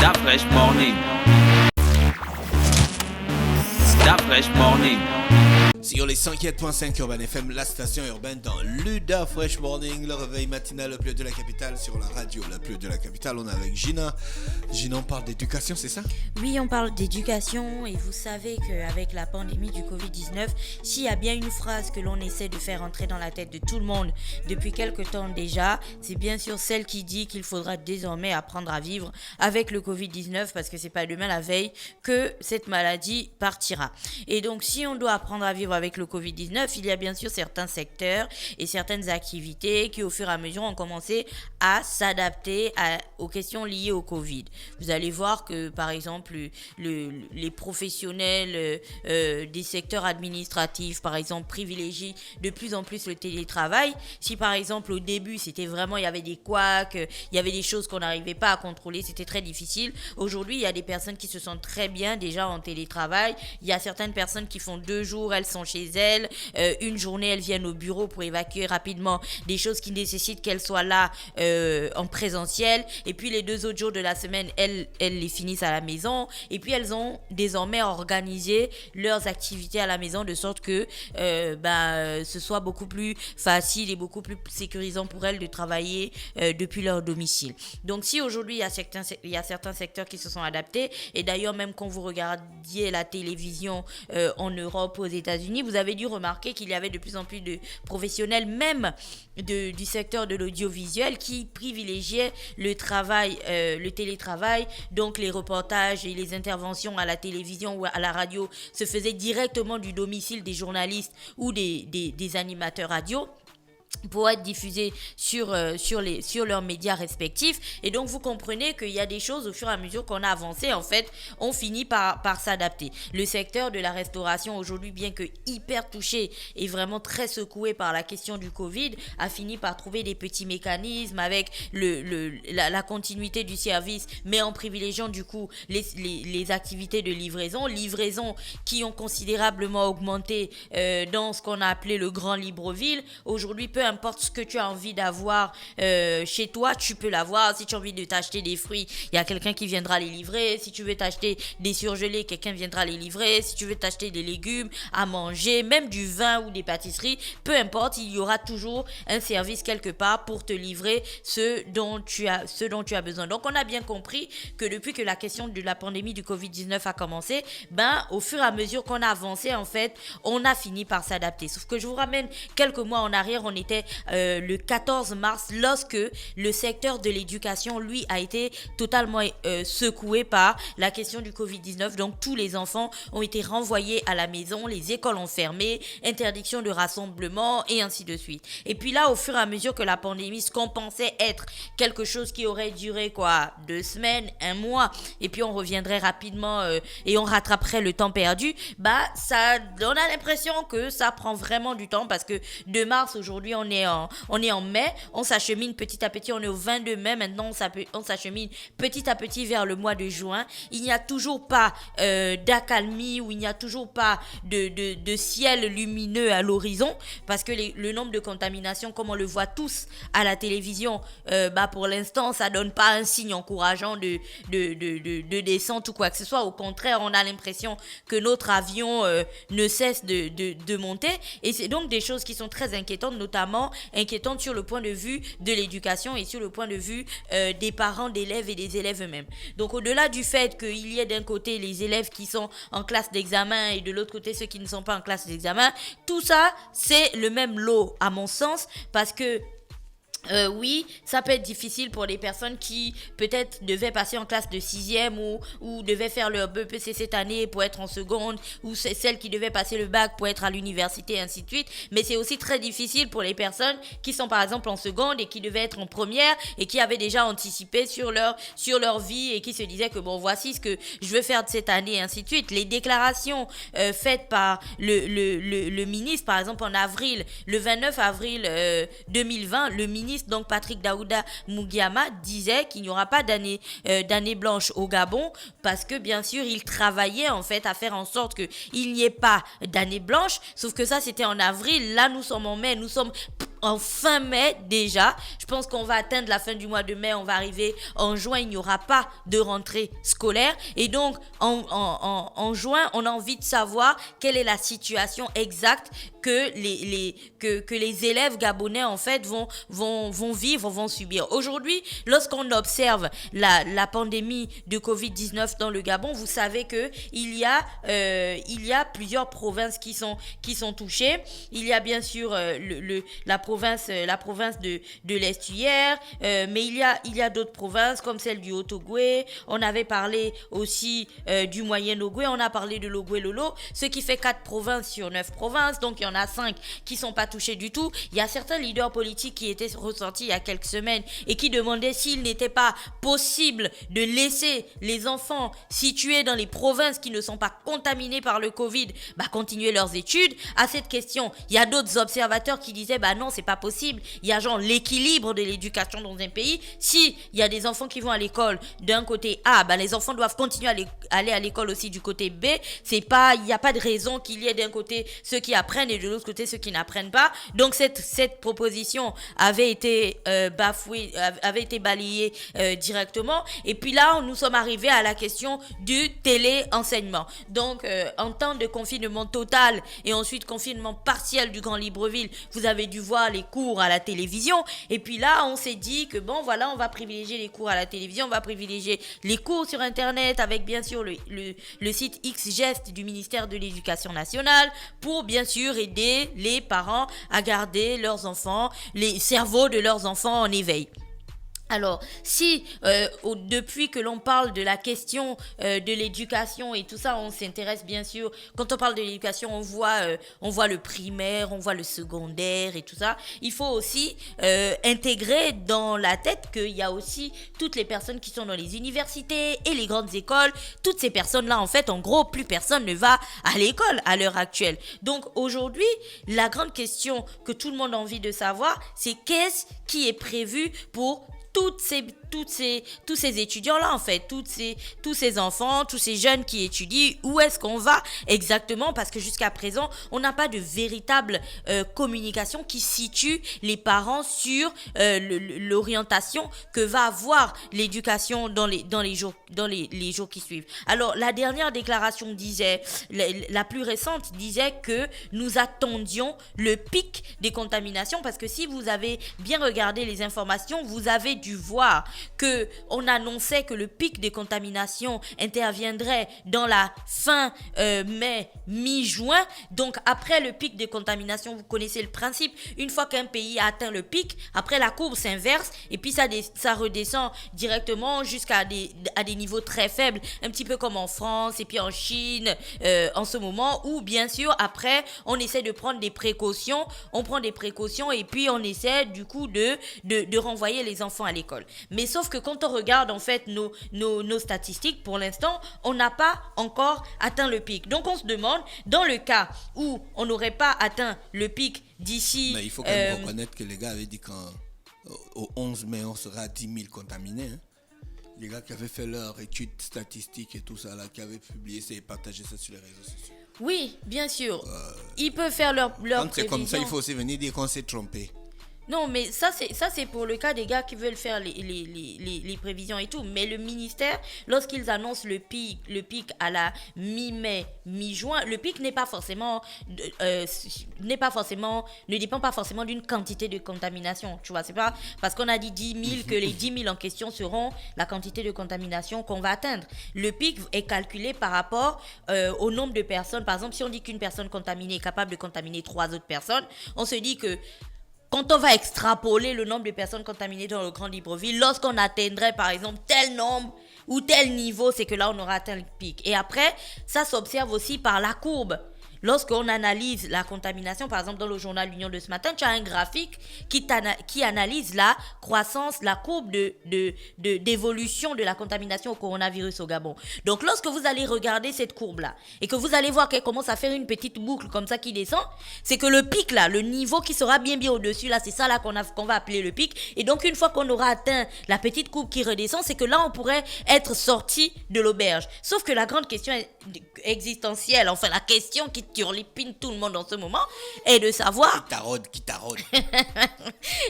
That fresh morning. That fresh morning. Sur les 104.5 Urban FM, la station urbaine dans Luda Fresh Morning, le réveil matinal le plus de la capitale sur la radio la plus de la capitale. On est avec Gina. Gina, on parle d'éducation, c'est ça? Oui, on parle d'éducation et vous savez qu'avec la pandémie du Covid-19, s'il y a bien une phrase que l'on essaie de faire entrer dans la tête de tout le monde depuis quelque temps déjà, c'est bien sûr celle qui dit qu'il faudra désormais apprendre à vivre avec le Covid-19 parce que c'est pas demain la veille que cette maladie partira. Et donc, si on doit apprendre à vivre avec le Covid-19, il y a bien sûr certains secteurs et certaines activités qui au fur et à mesure ont commencé à s'adapter aux questions liées au Covid. Vous allez voir que par exemple les professionnels des secteurs administratifs par exemple privilégient de plus en plus le télétravail. Si par exemple au début c'était vraiment, il y avait des couacs, il y avait des choses qu'on n'arrivait pas à contrôler, c'était très difficile. Aujourd'hui il y a des personnes qui se sentent très bien déjà en télétravail. Il y a certaines personnes qui font 2 jours, elles sont chez elles, une journée elles viennent au bureau pour évacuer rapidement des choses qui nécessitent qu'elles soient là en présentiel, et puis les 2 autres jours de la semaine elles les finissent à la maison, et puis elles ont désormais organisé leurs activités à la maison de sorte que ce soit beaucoup plus facile et beaucoup plus sécurisant pour elles de travailler depuis leur domicile. Donc si aujourd'hui il y a certains secteurs qui se sont adaptés, et d'ailleurs même quand vous regardiez la télévision en Europe, aux États-Unis, vous avez dû remarquer qu'il y avait de plus en plus de professionnels, même du secteur de l'audiovisuel, qui privilégiaient le télétravail. Donc les reportages et les interventions à la télévision ou à la radio se faisaient directement du domicile des journalistes ou des animateurs radio, pour être diffusés sur leurs médias respectifs. Et donc vous comprenez qu'il y a des choses au fur et à mesure qu'on a avancé, en fait on finit par s'adapter. Le secteur de la restauration aujourd'hui, bien que hyper touché et vraiment très secoué par la question du Covid, a fini par trouver des petits mécanismes avec la continuité du service, mais en privilégiant du coup les activités de livraison qui ont considérablement augmenté dans ce qu'on a appelé le grand Libreville. Aujourd'hui, peu importe ce que tu as envie d'avoir chez toi, tu peux l'avoir. Si tu as envie de t'acheter des fruits, il y a quelqu'un qui viendra les livrer. Si tu veux t'acheter des surgelés, quelqu'un viendra les livrer. Si tu veux t'acheter des légumes à manger, même du vin ou des pâtisseries, peu importe, il y aura toujours un service quelque part pour te livrer ce dont tu as besoin. Donc on a bien compris que depuis que la question de la pandémie du Covid-19 a commencé, au fur et à mesure qu'on a avancé, en fait, on a fini par s'adapter. Sauf que je vous ramène quelques mois en arrière, on était le 14 mars, lorsque le secteur de l'éducation, lui, a été totalement secoué par la question du Covid-19. Donc tous les enfants ont été renvoyés à la maison, les écoles ont fermé, interdiction de rassemblement et ainsi de suite. Et puis là, au fur et à mesure que la pandémie, ce qu'on pensait être quelque chose qui aurait duré 2 semaines, 1 mois, et puis on reviendrait rapidement et on rattraperait le temps perdu, on a l'impression que ça prend vraiment du temps, parce que de mars, aujourd'hui on est en mai, on s'achemine petit à petit, on est au 22 mai maintenant, on s'achemine petit à petit vers le mois de juin. Il n'y a toujours pas d'accalmie, ou il n'y a toujours pas de ciel lumineux à l'horizon, parce que le nombre de contaminations, comme on le voit tous à la télévision, pour l'instant ça donne pas un signe encourageant de descente ou quoi que ce soit. Au contraire, on a l'impression que notre avion ne cesse de monter, et c'est donc des choses qui sont très inquiétantes, notamment inquiétantes sur le point de vue de l'éducation et sur le point de vue des parents d'élèves et des élèves eux-mêmes. Donc au-delà du fait qu'il y ait d'un côté les élèves qui sont en classe d'examen et de l'autre côté ceux qui ne sont pas en classe d'examen, tout ça c'est le même lot à mon sens, parce que oui, ça peut être difficile pour les personnes qui peut-être devaient passer en classe de 6e ou devaient faire leur BEPC cette année pour être en seconde, ou c'est celles qui devaient passer le bac pour être à l'université et ainsi de suite. Mais c'est aussi très difficile pour les personnes qui sont par exemple en seconde et qui devaient être en première et qui avaient déjà anticipé sur leur vie et qui se disaient que voici ce que je veux faire de cette année et ainsi de suite. Les déclarations faites par le ministre, par exemple en avril, le 29 avril 2020, le ministre donc Patrick Daouda Mugiama disait qu'il n'y aura pas d'année blanche au Gabon, parce que bien sûr il travaillait en fait à faire en sorte qu'il n'y ait pas d'année blanche, sauf que ça c'était en avril. Là nous sommes en mai, nous sommes en fin mai déjà. Je pense qu'on va atteindre la fin du mois de mai, on va arriver en juin, il n'y aura pas de rentrée scolaire. Et donc, en juin, on a envie de savoir quelle est la situation exacte que les élèves gabonais en fait vont vivre, vont subir. Aujourd'hui, lorsqu'on observe la pandémie de Covid-19 dans le Gabon, vous savez que il y a plusieurs provinces qui sont touchées. Il y a bien sûr la province de l'Estuaire, mais il y a d'autres provinces comme celle du Haut-Ogooué. On avait parlé aussi du Moyen-Ogooué, on a parlé de l'Ogooué-Lolo, ce qui fait 4 provinces sur 9 provinces, donc il y en a 5 qui sont pas touchées du tout. Il y a certains leaders politiques qui étaient ressortis il y a quelques semaines et qui demandaient s'il n'était pas possible de laisser les enfants situés dans les provinces qui ne sont pas contaminées par le Covid continuer leurs études. À cette question, il y a d'autres observateurs qui disaient non, c'est pas possible. Il y a genre l'équilibre de l'éducation dans un pays. Si il y a des enfants qui vont à l'école d'un côté A, les enfants doivent continuer à aller à l'école aussi du côté B. Il n'y a pas de raison qu'il y ait d'un côté ceux qui apprennent et de l'autre côté ceux qui n'apprennent pas. Donc cette proposition avait été bafouée, avait été balayée directement. Et puis là, nous sommes arrivés à la question du téléenseignement. Donc en temps de confinement total et ensuite confinement partiel du Grand Libreville, vous avez dû voir les cours à la télévision. Et puis là, on s'est dit que on va privilégier les cours à la télévision, on va privilégier les cours sur Internet avec bien sûr le site Xgest du ministère de l'Éducation nationale pour bien sûr aider les parents à garder leurs enfants, les cerveaux de leurs enfants en éveil. Alors, si depuis que l'on parle de la question de l'éducation et tout ça, on s'intéresse bien sûr, quand on parle de l'éducation, on voit le primaire, on voit le secondaire et tout ça. Il faut aussi intégrer dans la tête qu'il y a aussi toutes les personnes qui sont dans les universités et les grandes écoles. Toutes ces personnes-là, en fait, en gros, plus personne ne va à l'école à l'heure actuelle. Donc, aujourd'hui, la grande question que tout le monde a envie de savoir, c'est qu'est-ce qui est prévu pour tous ces étudiants-là, en fait, tous ces enfants, tous ces jeunes qui étudient, où est-ce qu'on va exactement? Parce que jusqu'à présent, on n'a pas de véritable communication qui situe les parents sur l'orientation que va avoir l'éducation dans les jours qui suivent. Alors, la dernière déclaration disait, la plus récente disait que nous attendions le pic des contaminations, parce que si vous avez bien regardé les informations, vous avez dû voir que on annonçait que le pic des contaminations interviendrait dans la fin mai, mi-juin. Donc après le pic des contaminations, vous connaissez le principe. Une fois qu'un pays a atteint le pic, après la courbe s'inverse et puis ça redescend directement jusqu'à des niveaux très faibles, un petit peu comme en France et puis en Chine en ce moment, où bien sûr après on essaie de prendre des précautions, et puis on essaie du coup de renvoyer les enfants à l'école. Mais sauf que quand on regarde en fait nos statistiques, pour l'instant, on n'a pas encore atteint le pic. Donc on se demande, dans le cas où on n'aurait pas atteint le pic d'ici... Mais il faut quand même reconnaître que les gars avaient dit qu'au 11 mai, on sera à 10 000 contaminés. Hein. Les gars qui avaient fait leur étude statistique et tout ça, là, qui avaient publié ça et partagé ça sur les réseaux sociaux. Oui, bien sûr. Ils peuvent faire leur quand c'est comme ça, il faut aussi venir dire qu'on s'est trompé. Non, mais ça c'est pour le cas des gars qui veulent faire les prévisions et tout. Mais le ministère, lorsqu'ils annoncent le pic à la mi-mai, mi-juin, le pic ne dépend pas forcément d'une quantité de contamination. Tu vois, c'est pas parce qu'on a dit 10 000 que les 10 000 en question seront la quantité de contamination qu'on va atteindre. Le pic est calculé par rapport au nombre de personnes. Par exemple, si on dit qu'une personne contaminée est capable de contaminer 3 autres personnes, on se dit que quand on va extrapoler le nombre de personnes contaminées dans le Grand Libreville, lorsqu'on atteindrait par exemple tel nombre ou tel niveau, c'est que là on aura atteint le pic. Et après, ça s'observe aussi par la courbe. Lorsqu'on analyse la contamination, par exemple dans le journal L'Union de ce matin, tu as un graphique qui analyse la croissance, la courbe d'évolution de la contamination au coronavirus au Gabon. Donc lorsque vous allez regarder cette courbe-là et que vous allez voir qu'elle commence à faire une petite boucle comme ça qui descend, c'est que le pic là, le niveau qui sera bien au-dessus là, c'est ça là qu'on va appeler le pic. Et donc une fois qu'on aura atteint la petite courbe qui redescend, c'est que là on pourrait être sorti de l'auberge. Sauf que la grande question existentielle, enfin la question qui turlupine tout le monde en ce moment est de savoir... Qui taraude.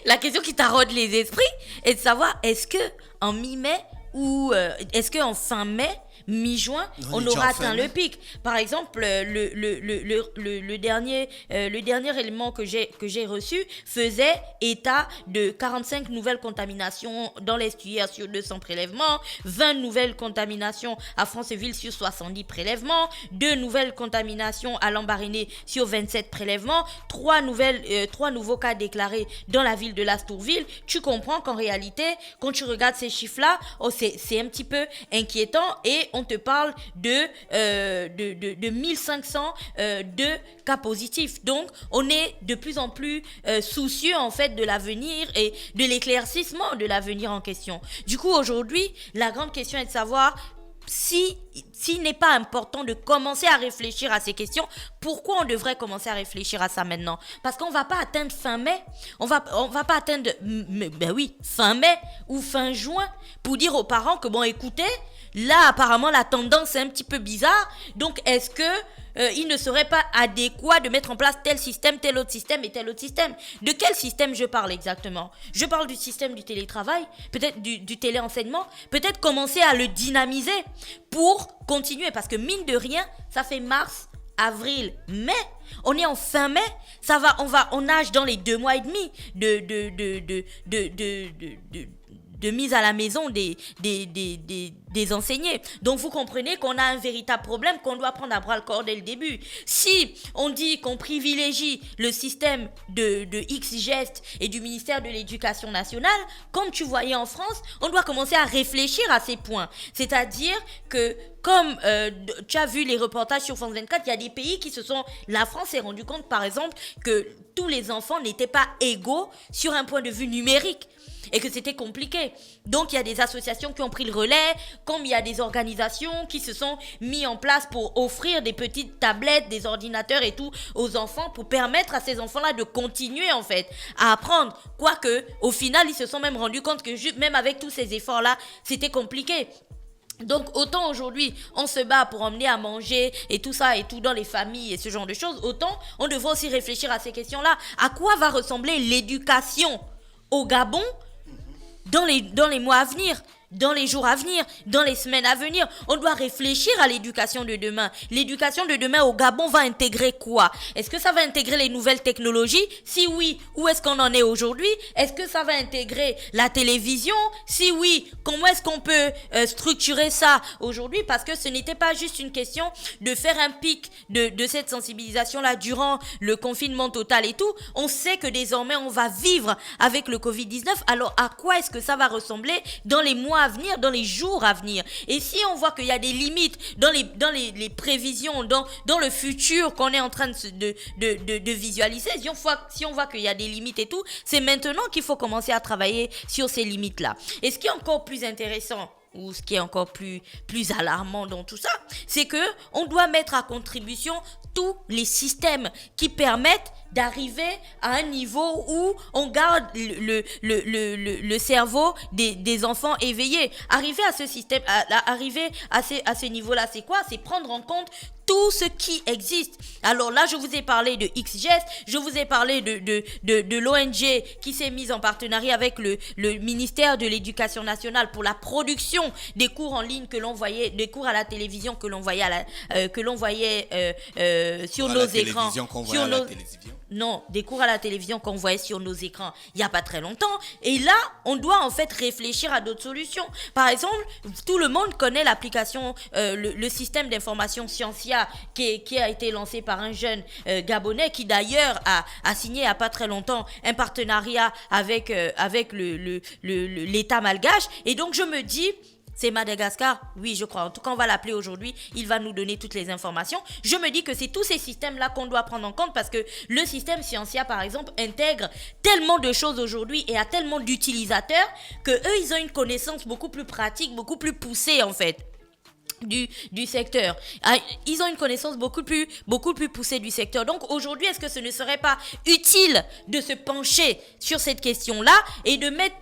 La question qui taraude les esprits est de savoir est-ce que en mi-mai ou est-ce qu'en fin mai, mi-juin, on aura atteint le pic. Par exemple, le dernier élément que j'ai reçu faisait état de 45 nouvelles contaminations dans l'estuaire sur 200 prélèvements, 20 nouvelles contaminations à Franceville sur 70 prélèvements, 2 nouvelles contaminations à Lambaréné sur 27 prélèvements, 3 nouveaux cas déclarés dans la ville de Lastourville. Tu comprends qu'en réalité, quand tu regardes ces chiffres-là, c'est un petit peu inquiétant et on te parle de 1500 de cas positifs. Donc, on est de plus en plus soucieux en fait de l'avenir et de l'éclaircissement de l'avenir en question. Du coup, aujourd'hui, la grande question est de savoir s'il n'est pas important de commencer à réfléchir à ces questions, pourquoi on devrait commencer à réfléchir à ça maintenant? Parce qu'on va pas atteindre fin mai, on va pas atteindre fin mai ou fin juin pour dire aux parents que bon écoutez, là apparemment la tendance est un petit peu bizarre, donc est-ce que il ne serait pas adéquat de mettre en place tel système, tel autre système et tel autre système. De quel système je parle exactement? Je parle du système du télétravail, peut-être du téléenseignement, peut-être commencer à le dynamiser pour continuer, parce que mine de rien, ça fait mars, avril, mai, on est en fin mai, on nage dans les 2 mois et demi de mise à la maison des enseignés. Donc vous comprenez qu'on a un véritable problème qu'on doit prendre à bras le corps dès le début. Si on dit qu'on privilégie le système de X-Gest et du ministère de l'Éducation nationale, comme tu voyais en France, on doit commencer à réfléchir à ces points. C'est-à-dire que comme tu as vu les reportages sur France 24, il y a des pays la France s'est rendu compte par exemple que tous les enfants n'étaient pas égaux sur un point de vue numérique. Et que c'était compliqué. Donc, il y a des associations qui ont pris le relais, comme il y a des organisations qui se sont mis en place pour offrir des petites tablettes, des ordinateurs et tout aux enfants pour permettre à ces enfants-là de continuer, en fait, à apprendre. Quoique, au final, ils se sont même rendus compte que même avec tous ces efforts-là, c'était compliqué. Donc autant aujourd'hui on se bat pour emmener à manger et tout ça et tout dans les familles et ce genre de choses, autant on devrait aussi réfléchir à ces questions-là. À quoi va ressembler l'éducation au Gabon dans les mois à venir, dans les jours à venir, dans les semaines à venir? On doit réfléchir à l'éducation de demain. L'éducation de demain au Gabon va intégrer quoi? Est-ce que ça va intégrer les nouvelles technologies? Si oui, où est-ce qu'on en est aujourd'hui? Est-ce que ça va intégrer la télévision? Si oui, comment est-ce qu'on peut structurer ça aujourd'hui? Parce que ce n'était pas juste une question de faire un pic de cette sensibilisation-là durant le confinement total et tout. On sait que désormais, on va vivre avec le Covid-19. Alors, à quoi est-ce que ça va ressembler dans les mois à venir, dans les jours à venir? Et si on voit qu'il y a des limites dans les prévisions, dans le futur qu'on est en train de visualiser, si on voit qu'il y a des limites et tout, c'est maintenant qu'il faut commencer à travailler sur ces limites-là. Et ce qui est encore plus intéressant, ou ce qui est encore plus alarmant dans tout ça, c'est que on doit mettre à contribution tous les systèmes qui permettent d'arriver à un niveau où on garde le cerveau des enfants éveillés. Arriver à ce système, arriver à ce niveau-là, c'est quoi? C'est prendre en compte tout ce qui existe. Alors là, je vous ai parlé de XGEST, je vous ai parlé de l'ONG qui s'est mise en partenariat avec le ministère de l'Éducation nationale pour la production des cours en ligne que l'on voyait, des cours à la télévision que l'on voyait sur nos écrans. Non, des cours à la télévision qu'on voyait sur nos écrans il n'y a pas très longtemps. Et là, on doit en fait réfléchir à d'autres solutions. Par exemple, tout le monde connaît l'application, le système d'information Scientia qui a été lancé par un jeune Gabonais qui d'ailleurs a signé il n'y a pas très longtemps un partenariat avec l'État malgache. Et donc, je me dis... C'est Madagascar? Oui, je crois. En tout cas, on va l'appeler aujourd'hui. Il va nous donner toutes les informations. Je me dis que c'est tous ces systèmes-là qu'on doit prendre en compte parce que le système Scientia, par exemple, intègre tellement de choses aujourd'hui et a tellement d'utilisateurs que eux, ils ont une connaissance beaucoup plus pratique, beaucoup plus poussée, en fait. du secteur. Ils ont une connaissance beaucoup plus poussée du secteur. Donc aujourd'hui, est-ce que ce ne serait pas utile de se pencher sur cette question-là et de mettre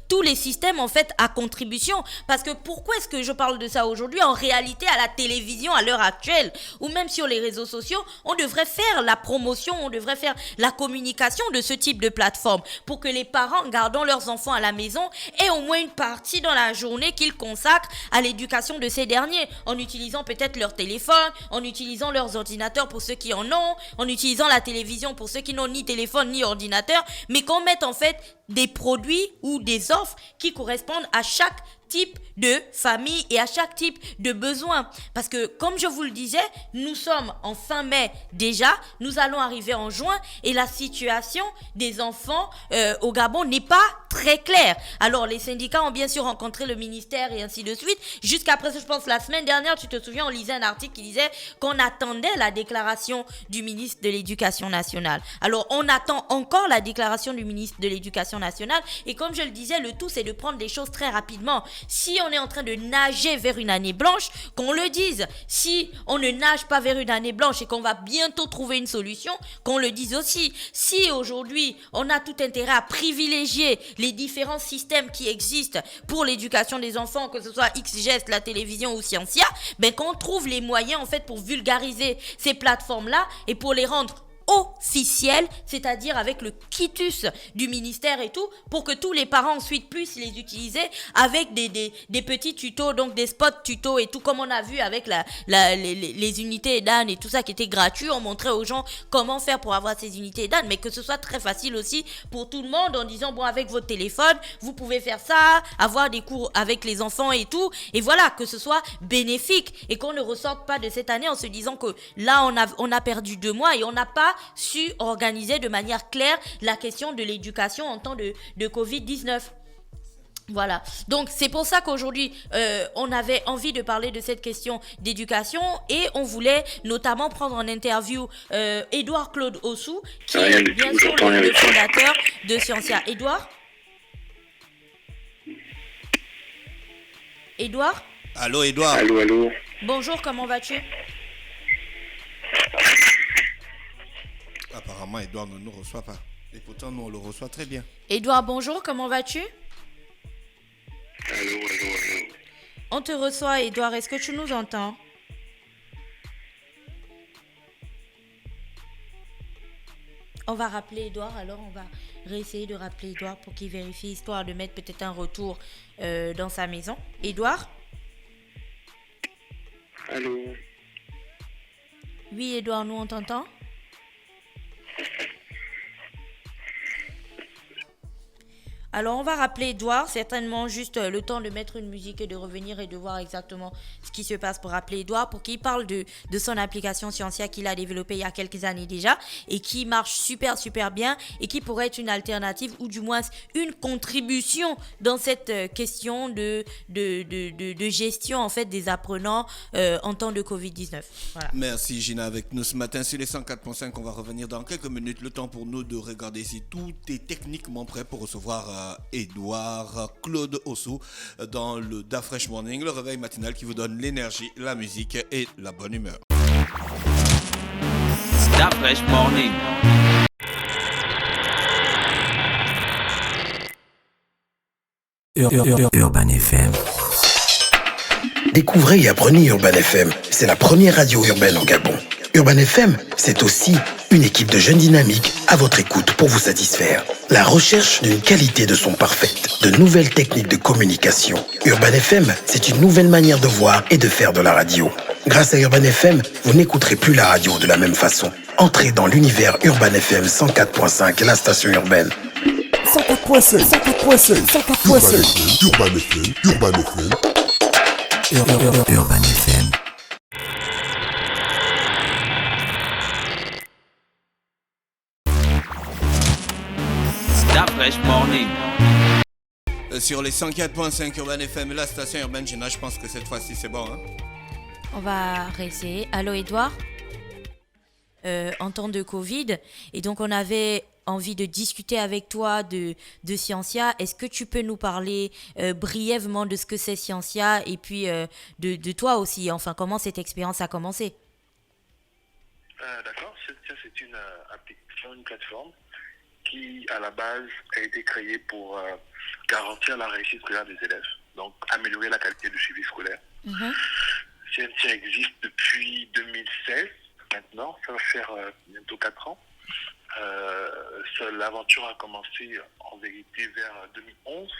tous les systèmes en fait à contribution? Parce que pourquoi est-ce que je parle de ça aujourd'hui? En réalité, à la télévision à l'heure actuelle ou même sur les réseaux sociaux, on devrait faire la promotion, on devrait faire la communication de ce type de plateforme pour que les parents gardant leurs enfants à la maison aient au moins une partie dans la journée qu'ils consacrent à l'éducation de ces derniers, en utilisant peut-être leur téléphone, en utilisant leurs ordinateurs pour ceux qui en ont, en utilisant la télévision pour ceux qui n'ont ni téléphone ni ordinateur, mais qu'on mette en fait des produits ou des offres qui correspondent à chaque type de famille et à chaque type de besoin. Parce que, comme je vous le disais, nous sommes en fin mai déjà, nous allons arriver en juin et la situation des enfants au Gabon n'est pas très claire. Alors, les syndicats ont bien sûr rencontré le ministère et ainsi de suite. Jusqu'après, je pense, la semaine dernière, tu te souviens, on lisait un article qui disait qu'on attendait la déclaration du ministre de l'Éducation nationale. Alors, on attend encore la déclaration du ministre de l'Éducation nationale et comme je le disais, le tout, c'est de prendre les choses très rapidement. Si on est en train de nager vers une année blanche, qu'on le dise. Si on ne nage pas vers une année blanche et qu'on va bientôt trouver une solution, qu'on le dise aussi. Si aujourd'hui, on a tout intérêt à privilégier les différents systèmes qui existent pour l'éducation des enfants, que ce soit XGEST, la télévision ou Scientia, ben qu'on trouve les moyens en fait pour vulgariser ces plateformes-là et pour les rendre officiel, c'est-à-dire avec le quitus du ministère et tout, pour que tous les parents ensuite puissent les utiliser avec des petits tutos, donc des spots tutos et tout, comme on a vu avec les unités EDAN et tout ça qui était gratuit. On montrait aux gens comment faire pour avoir ces unités EDAN, mais que ce soit très facile aussi pour tout le monde en disant, bon, avec votre téléphone, vous pouvez faire ça, avoir des cours avec les enfants et tout, et voilà, que ce soit bénéfique et qu'on ne ressorte pas de cette année en se disant que là, on a perdu 2 mois et on n'a pas su organiser de manière claire la question de l'éducation en temps de Covid-19. Voilà, donc c'est pour ça qu'aujourd'hui on avait envie de parler de cette question d'éducation et on voulait notamment prendre en interview Édouard Claude Ossou qui est bien sûr le fondateur de Scientia. Édouard? Allô, Édouard. Allô. Bonjour, comment vas-tu? Apparemment, Édouard ne nous reçoit pas. Et pourtant, nous, on le reçoit très bien. Édouard, bonjour, comment vas-tu? Allô. On te reçoit, Édouard, est-ce que tu nous entends? On va rappeler Édouard, alors on va réessayer de rappeler Édouard pour qu'il vérifie, histoire de mettre peut-être un retour dans sa maison. Édouard? Allô. Oui, Édouard, nous on t'entend? Alors on va rappeler Edouard, certainement juste le temps de mettre une musique et de revenir et de voir exactement ce qui se passe pour rappeler Edouard, pour qu'il parle de son application Scientia qu'il a développée il y a quelques années déjà et qui marche super bien et qui pourrait être une alternative ou du moins une contribution dans cette question de gestion en fait des apprenants en temps de Covid-19. Voilà. Merci Gina avec nous ce matin sur les 104.5. On va revenir dans quelques minutes. Le temps pour nous de regarder si tout est techniquement prêt pour recevoir Édouard Claude Ossou dans le Da Fresh Morning, le réveil matinal qui vous donne l'énergie, la musique et la bonne humeur. Da Fresh Morning. Urban FM. Découvrez et apprenez Urban FM. C'est la première radio urbaine au Gabon. Urban FM, c'est aussi une équipe de jeunes dynamiques à votre écoute pour vous satisfaire. La recherche d'une qualité de son parfaite, de nouvelles techniques de communication. Urban FM, c'est une nouvelle manière de voir et de faire de la radio. Grâce à Urban FM, vous n'écouterez plus la radio de la même façon. Entrez dans l'univers Urban FM 104.5, la station urbaine. 104.5. Urban FM. Urban FM. Da Fresh Morning. Sur les 104.5 Urban FM, la station urbaine, Gina, je pense que cette fois-ci c'est bon. Hein? On va réessayer. Allô Edouard, en temps de Covid. Et donc on avait envie de discuter avec toi de Scientia. Est-ce que tu peux nous parler brièvement de ce que c'est Scientia et puis de toi aussi, enfin, comment cette expérience a commencé? D'accord, c'est une application, une plateforme qui, à la base, a été créée pour garantir la réussite scolaire des élèves, donc améliorer la qualité du suivi scolaire. Scientia existe depuis 2016, maintenant, ça va faire bientôt 4 ans. L'aventure a commencé en vérité vers 2011.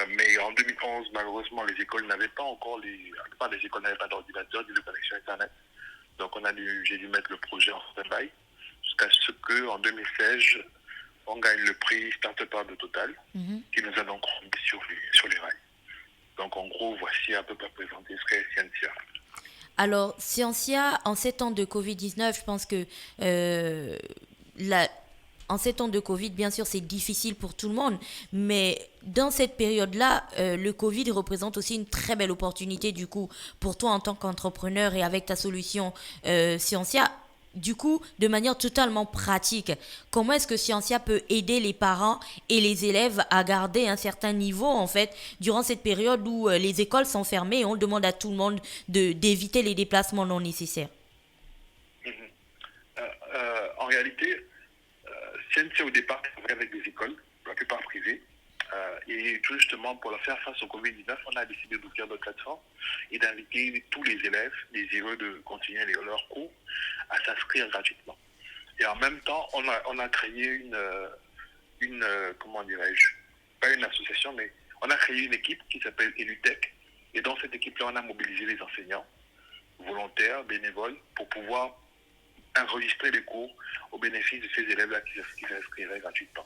Mais en 2011, malheureusement, les écoles n'avaient pas encore, la plupart des écoles n'avaient pas d'ordinateur, ni de connexion Internet. Donc j'ai dû mettre le projet en stand-by jusqu'à ce qu'en 2016, on gagne le prix Start-Up de Total, qui nous a donc remis sur les rails. Donc en gros, voici à peu près présenté ce qu'est Scientia. Alors, Scientia, en 7 ans de Covid-19, je pense que en 7 ans de Covid, bien sûr, c'est difficile pour tout le monde, mais dans cette période-là, le Covid représente aussi une très belle opportunité, du coup, pour toi en tant qu'entrepreneur et avec ta solution Scientia. Du coup, de manière totalement pratique, comment est-ce que Scientia peut aider les parents et les élèves à garder un certain niveau, en fait, durant cette période où les écoles sont fermées et on demande à tout le monde d'éviter les déplacements non nécessaires? En réalité, Scientia, au départ, travaillait avec des écoles, la plupart privées. Et tout justement, pour leur faire face au Covid-19, on a décidé d'ouvrir notre plateforme et d'inviter tous les élèves désireux de continuer leurs cours à s'inscrire gratuitement. Et en même temps, on a créé comment dirais-je, pas une association, mais on a créé une équipe qui s'appelle EluTech. Et dans cette équipe-là, on a mobilisé les enseignants, volontaires, bénévoles, pour pouvoir enregistrer les cours au bénéfice de ces élèves-là qui s'inscriraient gratuitement.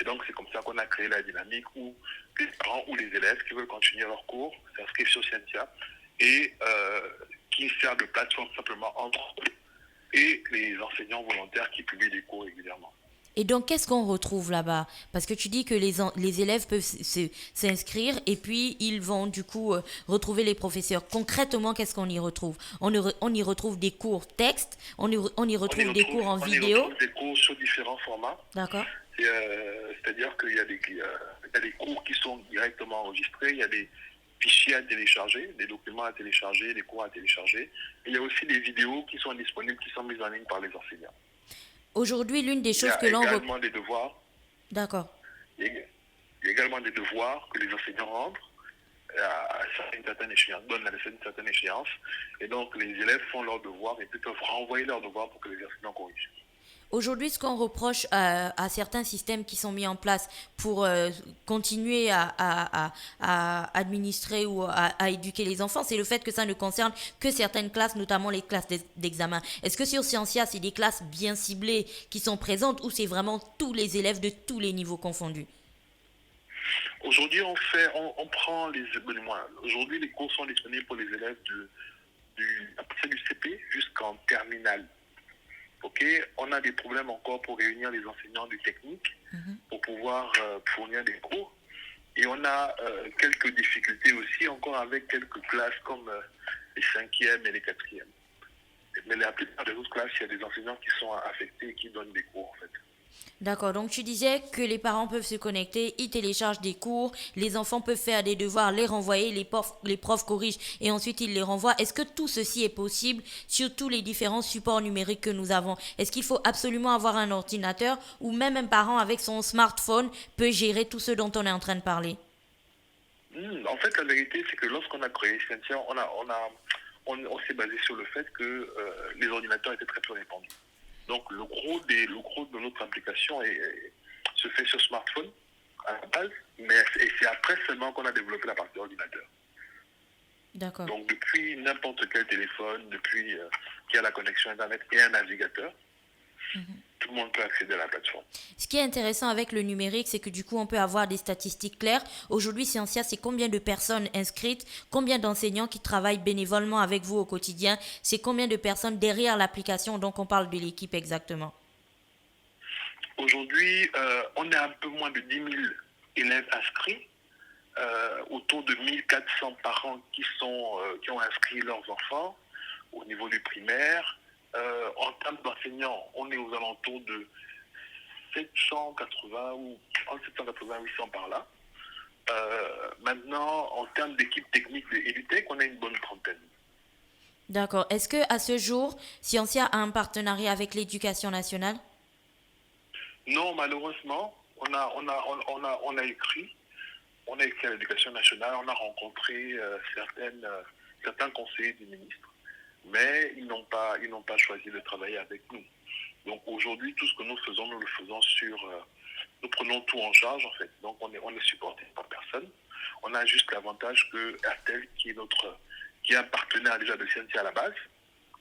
Et donc, c'est comme ça qu'on a créé la dynamique où les parents ou les élèves qui veulent continuer leurs cours s'inscrivent sur Scientia et qui servent de plateforme simplement entre eux et les enseignants volontaires qui publient des cours régulièrement. Et donc, qu'est-ce qu'on retrouve là-bas? Parce que tu dis que les élèves peuvent s'inscrire et puis ils vont du coup retrouver les professeurs. Concrètement, qu'est-ce qu'on y retrouve? On y retrouve des cours texte, on y retrouve des cours en vidéo. On y retrouve des cours sur différents formats. D'accord. C'est-à-dire qu'il y a des cours qui sont directement enregistrés, il y a des fichiers à télécharger, des documents à télécharger, des cours à télécharger. Et il y a aussi des vidéos qui sont disponibles, qui sont mises en ligne par les enseignants. Aujourd'hui, l'une des choses que l'on... Il y a également des devoirs. D'accord. Il y a également des devoirs que les enseignants rendent à une certaine échéance, donnent à une certaine échéance. Et donc, les élèves font leurs devoirs et puis peuvent renvoyer leurs devoirs pour que les enseignants corrigent. Aujourd'hui, ce qu'on reproche à certains systèmes qui sont mis en place pour continuer à administrer ou à éduquer les enfants, c'est le fait que ça ne concerne que certaines classes, notamment les classes d'examen. Est-ce que sur Scientia, c'est des classes bien ciblées qui sont présentes ou c'est vraiment tous les élèves de tous les niveaux confondus? Aujourd'hui, on prend aujourd'hui, les cours sont disponibles pour les élèves à partir du CP jusqu'en terminale. Ok, on a des problèmes encore pour réunir les enseignants du technique pour pouvoir fournir des cours. Et on a quelques difficultés aussi encore avec quelques classes comme les 5e et les 4e. Mais la plupart des autres classes, il y a des enseignants qui sont affectés et qui donnent des cours en fait. D'accord, donc tu disais que les parents peuvent se connecter, ils téléchargent des cours, les enfants peuvent faire des devoirs, les renvoyer, les profs corrigent et ensuite ils les renvoient. Est-ce que tout ceci est possible sur tous les différents supports numériques que nous avons? Est-ce qu'il faut absolument avoir un ordinateur ou même un parent avec son smartphone peut gérer tout ce dont on est en train de parler? En fait, la vérité, c'est que lorsqu'on a créé Scientia, on s'est basé sur le fait que les ordinateurs étaient très peu répandus. Donc, le gros de notre application se fait sur smartphone à la base, mais c'est après seulement qu'on a développé la partie ordinateur. D'accord. Donc, depuis n'importe quel téléphone, depuis qu'il y a la connexion Internet et un navigateur, tout le monde peut accéder à la plateforme. Ce qui est intéressant avec le numérique, c'est que du coup, on peut avoir des statistiques claires. Aujourd'hui, Scientia, c'est combien de personnes inscrites, combien d'enseignants qui travaillent bénévolement avec vous au quotidien, c'est combien de personnes derrière l'application, donc on parle de l'équipe exactement. Aujourd'hui, on est un peu moins de 10 000 élèves inscrits, autour de 1400 parents qui ont inscrit leurs enfants au niveau du primaire. En termes d'enseignants, on est aux alentours de 780 ou entre 780 et 800 par là. Maintenant, en termes d'équipe technique de EduTech, on a une bonne trentaine. D'accord. Est-ce que à ce jour, Scientia a un partenariat avec l'Éducation nationale? Non, malheureusement, on a écrit à l'Éducation nationale, on a rencontré certains conseillers du ministre, mais ils n'ont pas choisi de travailler avec nous. Donc aujourd'hui, tout ce que nous faisons, nous le faisons nous prenons tout en charge en fait. Donc on est supporté par personne. On a juste l'avantage que Airtel, qui est un partenaire déjà de Scientia à la base,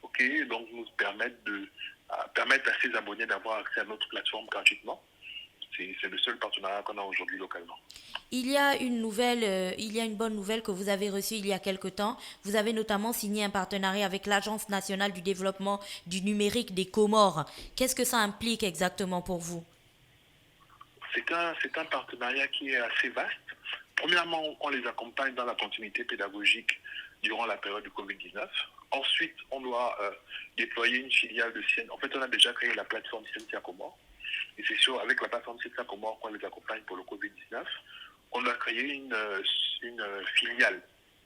ok, donc nous permettre à ses abonnés d'avoir accès à notre plateforme gratuitement. C'est le seul partenariat qu'on a aujourd'hui localement. Il y a une bonne nouvelle que vous avez reçue il y a quelque temps. Vous avez notamment signé un partenariat avec l'Agence nationale du développement du numérique des Comores. Qu'est-ce que ça implique exactement pour vous? C'est un partenariat qui est assez vaste. Premièrement, on les accompagne dans la continuité pédagogique durant la période du Covid-19. Ensuite, on doit déployer une filiale de Scientia. En fait, on a déjà créé la plateforme Scientia Comores. Et c'est sûr, avec la plateforme Scientia Comores qu'on les accompagne pour le Covid-19. On doit créer une filiale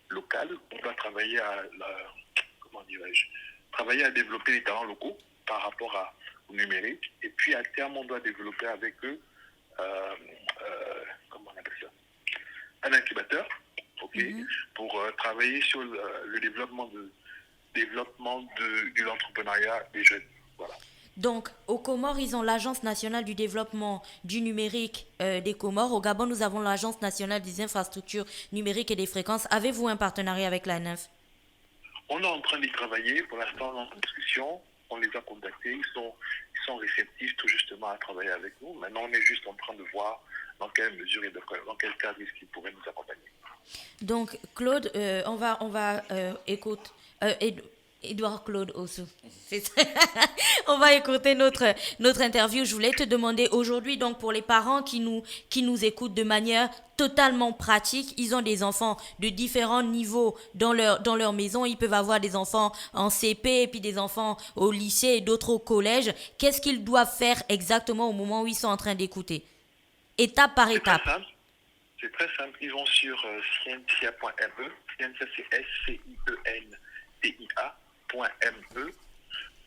locale. On doit travailler travailler à développer les talents locaux par rapport au numérique. Et puis, à terme, on doit développer avec eux un incubateur, pour travailler sur le développement de l'entrepreneuriat des jeunes. Voilà. Donc, aux Comores, ils ont l'Agence nationale du développement du numérique des Comores. Au Gabon, nous avons l'Agence nationale des infrastructures numériques et des fréquences. Avez-vous un partenariat avec l'ANINF? On est en train d'y travailler. Pour l'instant, on est en discussion. On les a contactés. Ils sont réceptifs tout justement à travailler avec nous. Maintenant, on est juste en train de voir dans quelle mesure et dans quel cadre est-ce qu'ils pourraient nous accompagner. Donc, Claude, on va écouter... Édouard Claude Ossou. On va écouter notre interview. Je voulais te demander aujourd'hui, donc pour les parents qui nous écoutent de manière totalement pratique, ils ont des enfants de différents niveaux dans leur maison. Ils peuvent avoir des enfants en CP, et puis des enfants au lycée et d'autres au collège. Qu'est-ce qu'ils doivent faire exactement au moment où ils sont en train d'écouter? Étape par étape. C'est très simple. Ils vont sur scientia.me. Scientia, c'est SCIENTIA.me.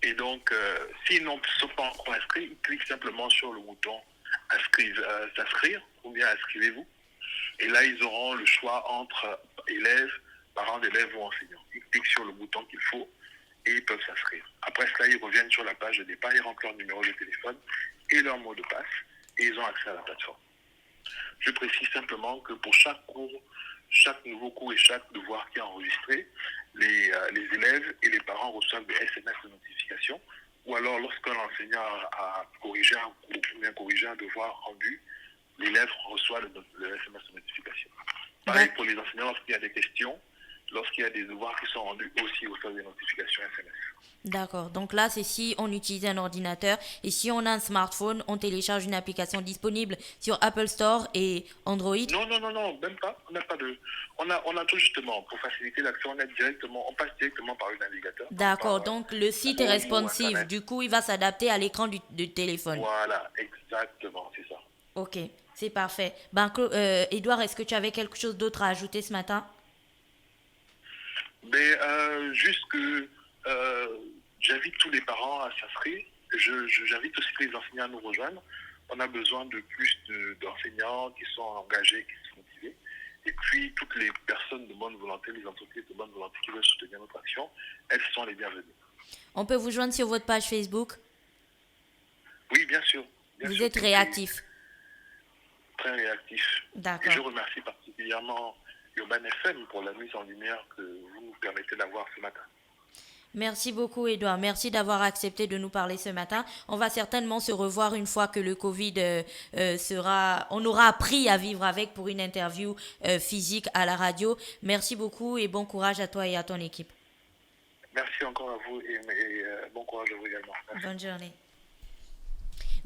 Et donc, s'ils ne sont pas encore inscrits, ils cliquent simplement sur le bouton s'inscrire ou bien inscrivez-vous. Et là, ils auront le choix entre élèves, parents d'élèves ou enseignants. Ils cliquent sur le bouton qu'il faut et ils peuvent s'inscrire. Après cela, ils reviennent sur la page de départ, ils rentrent leur numéro de téléphone et leur mot de passe et ils ont accès à la plateforme. Je précise simplement que pour chaque cours, chaque nouveau cours et chaque devoir qui est enregistré, les élèves et les parents reçoivent des SMS de notification, ou alors lorsqu'un enseignant a corrigé un cours ou bien corrigé un devoir rendu, l'élève reçoit le SMS de notification. Pareil pour les enseignants, lorsqu'il y a des questions, lorsqu'il y a des devoirs qui sont rendus aussi, ils reçoivent des notifications SMS. D'accord. Donc là, c'est si on utilise un ordinateur et si on a un smartphone, on télécharge une application disponible sur Apple Store et Android. Non, même pas. On n'a pas de. On a tout justement pour faciliter l'accès. On passe directement par le navigateur. D'accord. Donc le site est responsive. Du coup, il va s'adapter à l'écran du téléphone. Voilà, exactement, c'est ça. Ok, c'est parfait. Édouard, est-ce que tu avais quelque chose d'autre à ajouter ce matin? Juste que j'invite tous les parents à s'inscrire. J'invite aussi les enseignants à nous rejoindre. On a besoin de plus d'enseignants qui sont engagés, qui sont motivés. Et puis, toutes les personnes de bonne volonté, les entreprises de bonne volonté qui veulent soutenir notre action, elles sont les bienvenues. On peut vous joindre sur votre page Facebook? Oui, bien sûr. Vous êtes réactif? Très réactif. D'accord. Et je remercie particulièrement Urban FM pour la mise en lumière que vous nous permettez d'avoir ce matin. Merci beaucoup, Édouard. Merci d'avoir accepté de nous parler ce matin. On va certainement se revoir une fois que le Covid on aura appris à vivre avec pour une interview physique à la radio. Merci beaucoup et bon courage à toi et à ton équipe. Merci encore à vous et bon courage à vous également. Merci. Bonne journée.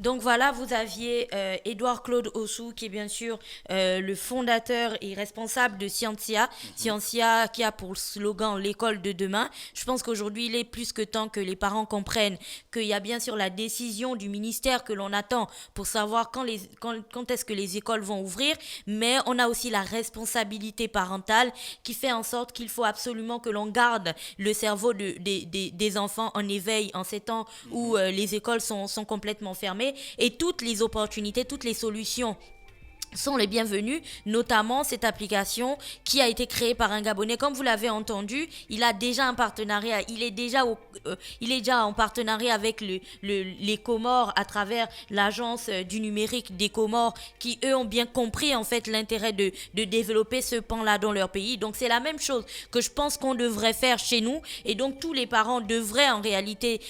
Donc voilà, vous aviez Édouard Claude Ossou, qui est bien sûr le fondateur et responsable de Scientia. Scientia qui a pour slogan l'école de demain. Je pense qu'aujourd'hui, il est plus que temps que les parents comprennent qu'il y a bien sûr la décision du ministère que l'on attend pour savoir quand est-ce que les écoles vont ouvrir, mais on a aussi la responsabilité parentale qui fait en sorte qu'il faut absolument que l'on garde le cerveau des enfants en éveil en ces temps où les écoles sont complètement fermées, et toutes les opportunités, toutes les solutions sont les bienvenus, notamment cette application qui a été créée par un Gabonais. Comme vous l'avez entendu, il a déjà un partenariat, il est déjà en partenariat avec les Comores à travers l'agence du numérique des Comores, qui eux ont bien compris en fait l'intérêt de développer ce pan-là dans leur pays. Donc c'est la même chose que je pense qu'on devrait faire chez nous, et donc tous les parents devraient en réalité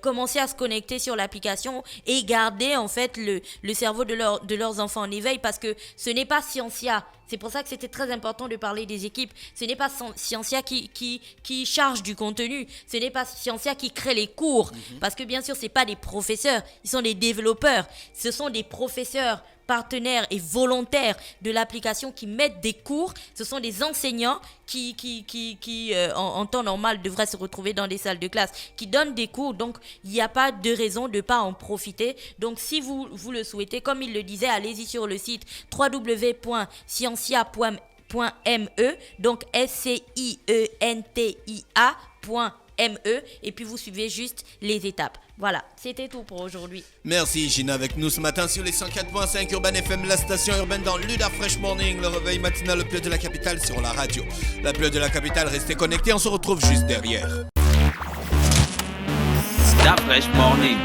commencer à se connecter sur l'application et garder en fait le cerveau de leurs enfants en éveil, parce que ce n'est pas Scientia. C'est pour ça que c'était très important de parler des équipes. Ce n'est pas Scientia qui charge du contenu. Ce n'est pas Scientia qui crée les cours. Parce que bien sûr, ce n'est pas des professeurs. Ils sont des développeurs. Ce sont des professeurs partenaires et volontaires de l'application qui mettent des cours. Ce sont des enseignants qui en temps normal devraient se retrouver dans des salles de classe, qui donnent des cours. Donc il n'y a pas de raison de ne pas en profiter. Donc si vous le souhaitez, comme il le disait, allez-y sur le site www.scientia.me, donc SCIENTIA.me, et puis vous suivez juste les étapes. Voilà, c'était tout pour aujourd'hui. Merci Gina avec nous ce matin sur les 104.5 Urban FM, la station urbaine dans l'UDA Fresh Morning, le réveil matinal le plus de la capitale sur la radio. La plus de la capitale, restez connectés, on se retrouve juste derrière. Stop Fresh Morning.